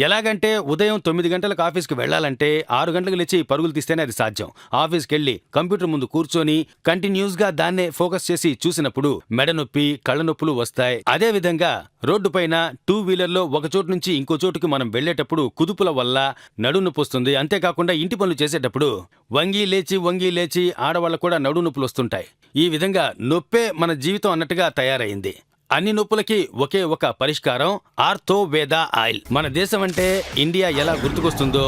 ఎలాగంటే ఉదయం 9 గంటలకు ఆఫీస్కి వెళ్లాలంటే 6 గంటలకు లేచి పరుగులు తీస్తేనే అది సాధ్యం. ఆఫీస్కి వెళ్లి కంప్యూటర్ ముందు కూర్చొని కంటిన్యూస్గా దాన్నే ఫోకస్ చేసి చూసినప్పుడు మెడ నొప్పి, కళ్ళ నొప్పులు వస్తాయి. అదే విధంగా రోడ్డు పైన 2 వీలర్లో ఒక చోటు నుంచి ఇంకో చోటుకి మనం వెళ్లేటప్పుడు కుదుపుల వల్ల నడుము నొప్పి వస్తుంది. అంతేకాకుండా ఇంటి పనులు చేసేటప్పుడు వంగి లేచి ఆడవాళ్ళకు కూడా నడుము నొప్పులు వస్తుంటాయి. ఈ విధంగా నొప్పే మన జీవితం అన్నట్టుగా తయారైంది. అన్ని నొప్పులకి ఒకే ఒక పరిష్కారం ఆర్థోవేదా ఆయిల్. మన దేశం అంటే ఇండియా ఎలా గుర్తుకొస్తుందో,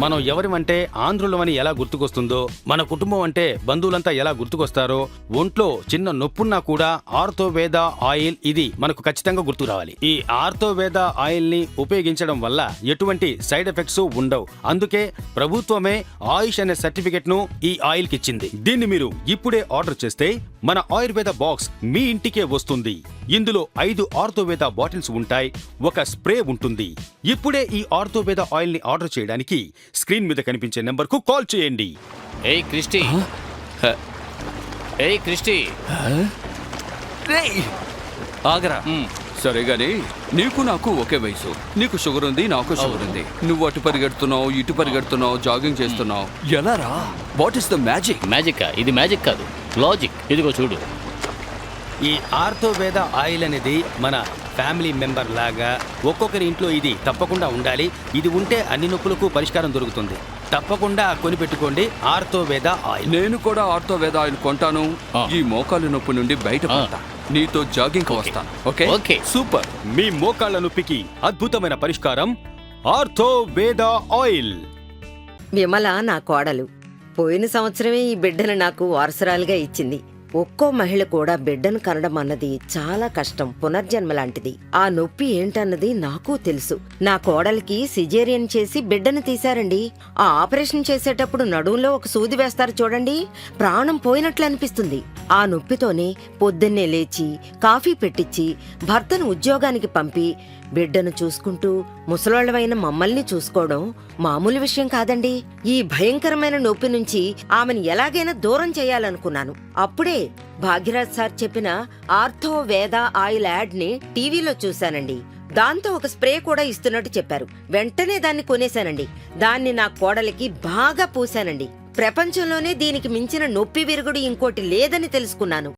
మనం ఎవరిమంటే ఆంధ్రులమని ఎలా గుర్తుకొస్తుందో, మన కుటుంబం అంటే బంధువులంతా ఎలా గుర్తుకొస్తారో, ఒంట్లో చిన్న నొప్పున్నా కూడా ఆర్థోవేదా ఆయిల్ ఇది మనకు ఖచ్చితంగా గుర్తు రావాలి. ఈ ఆర్థోవేదా ఆయిల్ ని ఉపయోగించడం వల్ల ఎటువంటి సైడ్ ఎఫెక్ట్స్ ఉండవు. అందుకే ప్రభుత్వమే ఆయుష్ అనే సర్టిఫికెట్ ను ఈ ఆయిల్ కి ఇచ్చింది. దీన్ని మీరు ఇప్పుడే ఆర్డర్ చేస్తే మన ఆయుర్వేద బాక్స్ మీ ఇంటికే వస్తుంది. ఇందులో 5 ఆర్థోవేదా బాటిల్స్ ఉంటాయి, ఒక స్ప్రే ఉంటుంది. ఇప్పుడే ఈ ఆర్థోవేదా ఆయిల్ ని ఆర్డర్ చేయడానికి స్క్రీన్ మీద కనిపించే నెంబర్ కు కాల్ చేయండి. ఏయ్ క్రిస్టి, ఏయ్ క్రిస్టి, ఆగరా. సరే గానీ నీకు నాకు ఒకే వయసు. నీకు షుగర్ ఉంది, నాకు షుగర్ ఉంది. నువ్వు అటు పరిగెడుతున్నావు, ఇటు పరిగెడుతున్నావు, జాగింగ్ చేస్తున్నావు. ఎలా రా? What is the magic? Magic? ఇది మ్యాజిక్ కాదు, లాజిక్. ఇదిగో చూడు. ఈ ఆర్థోవేదా ఆయిల్ అనేది మన ఫ్యామిలీ మెంబర్ లాగా. ఒక్కొక్కరి ఇంట్లో ఇది తప్పకుండా ఉండాలి. ఇది ఉంటే అన్ని నొప్పులకు పరిష్కారం దొరుకుతుంది. తప్పకుండా కొనిపెట్టుకోండి ఆర్థోవేదా ఆయిల్. నేను కూడా ఆర్థోవేదా ఆయిల్ కొంటాను. ఈ మోకాలు నొప్పి నుండి బయటపడతా. నీతో జాగింగ్ వస్తాను. Okay okay, super. మీ మోకాళ్ల నొప్పికి అద్భుతమైన పరిష్కారం ఆర్థోవేదా ఆయిల్. విమల నా కోడలు. పోయిన సంవత్సరమే ఈ బిడ్డను నాకు వారసురాలుగా ఇచ్చింది. ఒక్కో మహిళ కూడా బిడ్డను కనడం అన్నది చాలా కష్టం, పునర్జన్మ లాంటిది. ఆ నొప్పి ఏంటన్నది నాకు తెలుసు. నా కోడలికి సిజేరియన్ చేసి బిడ్డను తీశారండి. ఆ ఆపరేషన్ చేసేటప్పుడు నడుంలో ఒక సూది వేస్తారు చూడండి, ప్రాణం పోయినట్లు అనిపిస్తుంది. ఆ నొప్పితోనే పొద్దున్నే లేచి కాఫీ పెట్టించి భర్తను ఉద్యోగానికి పంపి బిడ్డను చూసుకుంటూ ముసలోళ్లమైన మమ్మల్ని చూసుకోవడం మామూలు విషయం కాదండి. ఈ భయంకరమైన నొప్పి నుంచి ఆమెను ఎలాగైనా దూరం చేయాలనుకున్నాను. అప్పుడే భాగ్యరాజ్ సార్ చెప్పిన ఆర్థోవేదా ఆయిల్ యాడ్ ని టీవీలో చూశానండి. దాంతో ఒక స్ప్రే కూడా ఇస్తున్నట్టు చెప్పారు. వెంటనే దాన్ని కొనేశానండి. దాన్ని నా కోడలికి బాగా పూశానండి. ప్రపంచంలోనే దీనికి మించిన నొప్పి విరుగుడు ఇంకోటి లేదని తెలుసుకున్నాను.